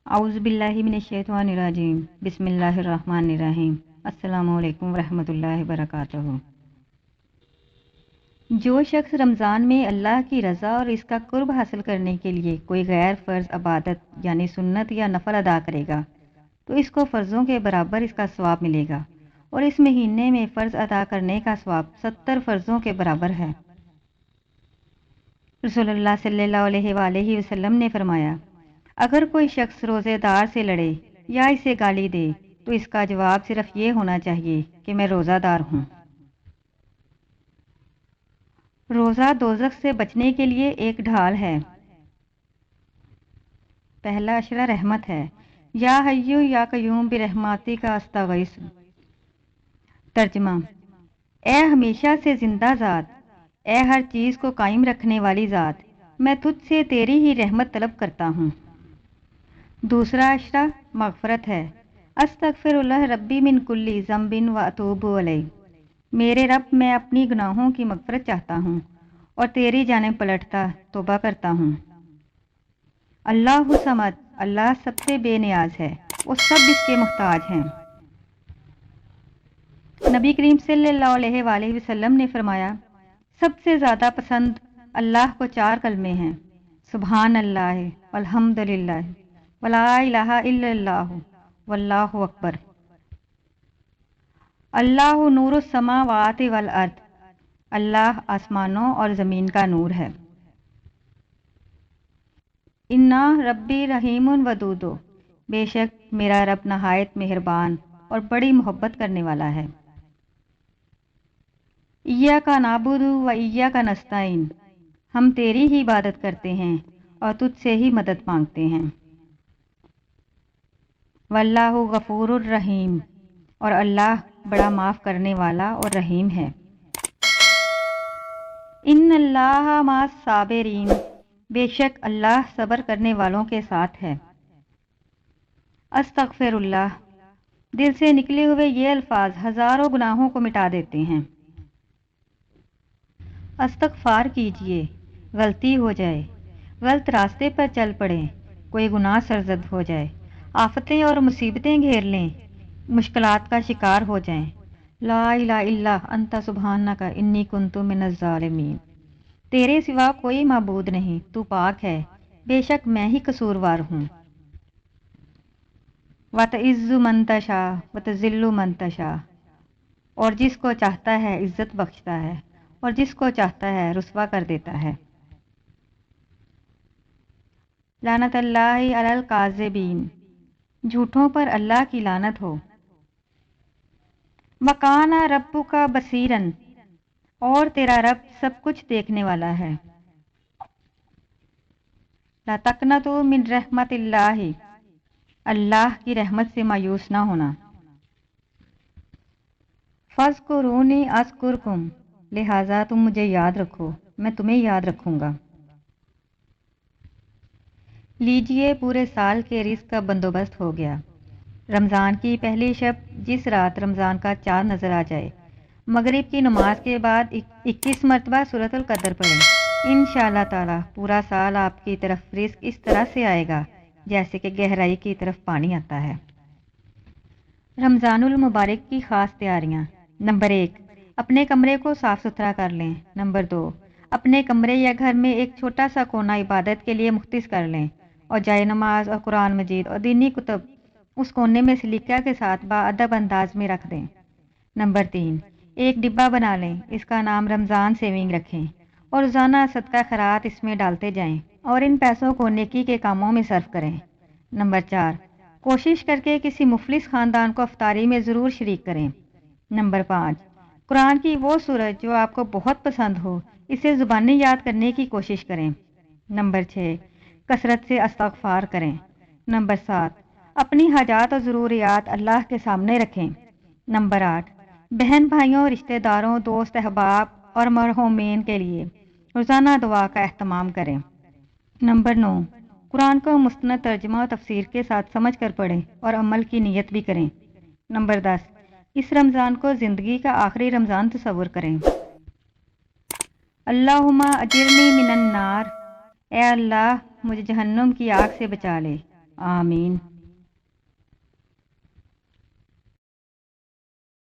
اعوذ باللہ من الشیطان الرجیم بسم اللہ الرحمن الرحیم السلام علیکم ورحمۃ اللہ وبرکاتہ۔ جو شخص رمضان میں اللہ کی رضا اور اس کا قرب حاصل کرنے کے لیے کوئی غیر فرض عبادت یعنی سنت یا نفل ادا کرے گا تو اس کو فرضوں کے برابر اس کا ثواب ملے گا، اور اس مہینے میں فرض ادا کرنے کا ثواب 70 فرضوں کے برابر ہے۔ رسول اللہ صلی اللہ علیہ وآلہ وسلم نے فرمایا، اگر کوئی شخص روزے دار سے لڑے یا اسے گالی دے تو اس کا جواب صرف یہ ہونا چاہیے کہ میں روزہ دار ہوں۔ روزہ دوزخ سے بچنے کے لیے ایک ڈھال ہے۔ پہلا اشرہ رحمت ہے، یا حیو یا قیوم برحمتی کا استغیث۔ ترجمہ: اے ہمیشہ سے زندہ ذات، اے ہر چیز کو قائم رکھنے والی ذات، میں تجھ سے تیری ہی رحمت طلب کرتا ہوں۔ دوسرا اشرہ مغفرت ہے، استغفر اللہ ربی من کل ذنب و اتوب الیہ۔ میرے رب، میں اپنی گناہوں کی مغفرت چاہتا ہوں اور تیری جانب پلٹتا توبہ کرتا ہوں۔ اللہ صمد، اللہ سب سے بے نیاز ہے، وہ سب اس کے محتاج ہیں۔ نبی کریم صلی اللہ علیہ وآلہ وسلم نے فرمایا، سب سے زیادہ پسند اللہ کو 4 کلمے ہیں: سبحان اللہ، الحمد للہ، ولا الہ الا اللہ، واللہ اکبر۔ اللہ نور السماوات والارض، اللہ آسمانوں اور زمین کا نور ہے۔ انا ربی رحیم ودود، بے شک میرا رب نہایت مہربان اور بڑی محبت کرنے والا ہے۔ ایاک نعبد و ایاک نستعین، ہم تیری ہی عبادت کرتے ہیں اور تجھ سے ہی مدد مانگتے ہیں۔ واللہ غفور الرحیم، اور اللہ بڑا معاف کرنے والا اور رحیم ہے۔ ان اللہ مع الصابرین، بے شک اللہ صبر کرنے والوں کے ساتھ ہے۔ استغفر اللہ، دل سے نکلے ہوئے یہ الفاظ ہزاروں گناہوں کو مٹا دیتے ہیں۔ استغفار کیجئے، غلطی ہو جائے، غلط راستے پر چل پڑیں، کوئی گناہ سرزد ہو جائے، آفتیں اور مصیبتیں گھیر لیں، مشکلات کا شکار ہو جائیں، لا الہ الا انت سبحانک انی کنت من الظالمین، تیرے سوا کوئی معبود نہیں، تو پاک ہے، بے شک میں ہی قصوروار ہوں۔ وَتُعِزُّ مَن تَشَاءُ وَتُذِلُّ مَن تَشَاءُ، اور جس کو چاہتا ہے عزت بخشتا ہے اور جس کو چاہتا ہے رسوا کر دیتا ہے۔ لعنت اللہ علی الکاذبین، جھوٹوں پر اللہ کی لعنت ہو۔ وَکَانَ رَبُّکَ بَصِیرًا، اور تیرا رب سب کچھ دیکھنے والا ہے۔ لا تقنطوا من رحمت اللہ، اللہ کی رحمت سے مایوس نہ ہونا۔ فاذکرونی اذکرکم، لہٰذا تم مجھے یاد رکھو، میں تمہیں یاد رکھوں گا۔ لیجئے پورے سال کے رزق کا بندوبست ہو گیا۔ رمضان کی پہلی شب، جس رات رمضان کا چاند نظر آ جائے، مغرب کی نماز کے بعد 21 مرتبہ سورۃ القدر پڑھیں۔ انشاءاللہ تعالی پورا سال آپ کی طرف رزق اس طرح سے آئے گا جیسے کہ گہرائی کی طرف پانی آتا ہے۔ رمضان المبارک کی خاص تیاریاں۔ نمبر 1، اپنے کمرے کو صاف ستھرا کر لیں۔ نمبر 2، اپنے کمرے یا گھر میں ایک چھوٹا سا کونا عبادت کے لیے مختص کر لیں اور جائے نماز اور قرآن مجید اور دینی کتب اس کونے میں سلیقہ کے ساتھ باادب انداز میں رکھ دیں۔ نمبر 3، ایک ڈبہ بنا لیں، اس کا نام رمضان سیونگ رکھیں اور روزانہ صدقہ خیرات اس میں ڈالتے جائیں اور ان پیسوں کو نیکی کے کاموں میں صرف کریں۔ نمبر 4، کوشش کر کے کسی مفلس خاندان کو افطاری میں ضرور شریک کریں۔ نمبر 5، قرآن کی وہ سورت جو آپ کو بہت پسند ہو، اسے زبانی یاد کرنے کی کوشش کریں۔ نمبر 6، کثرت سے استغفار کریں۔ نمبر 7، اپنی حاجات اور ضروریات اللہ کے سامنے رکھیں۔ نمبر 8، بہن بھائیوں، رشتہ داروں، دوست احباب اور مرحومین کے لیے روزانہ دعا کا اہتمام کریں۔ نمبر 9، قرآن کو مستند ترجمہ و تفسیر کے ساتھ سمجھ کر پڑھیں اور عمل کی نیت بھی کریں۔ نمبر 10، اس رمضان کو زندگی کا آخری رمضان تصور کریں۔ اللہم اجرنی من النار، اے اللہ مجھے جہنم کی آگ سے بچا لے۔ آمین۔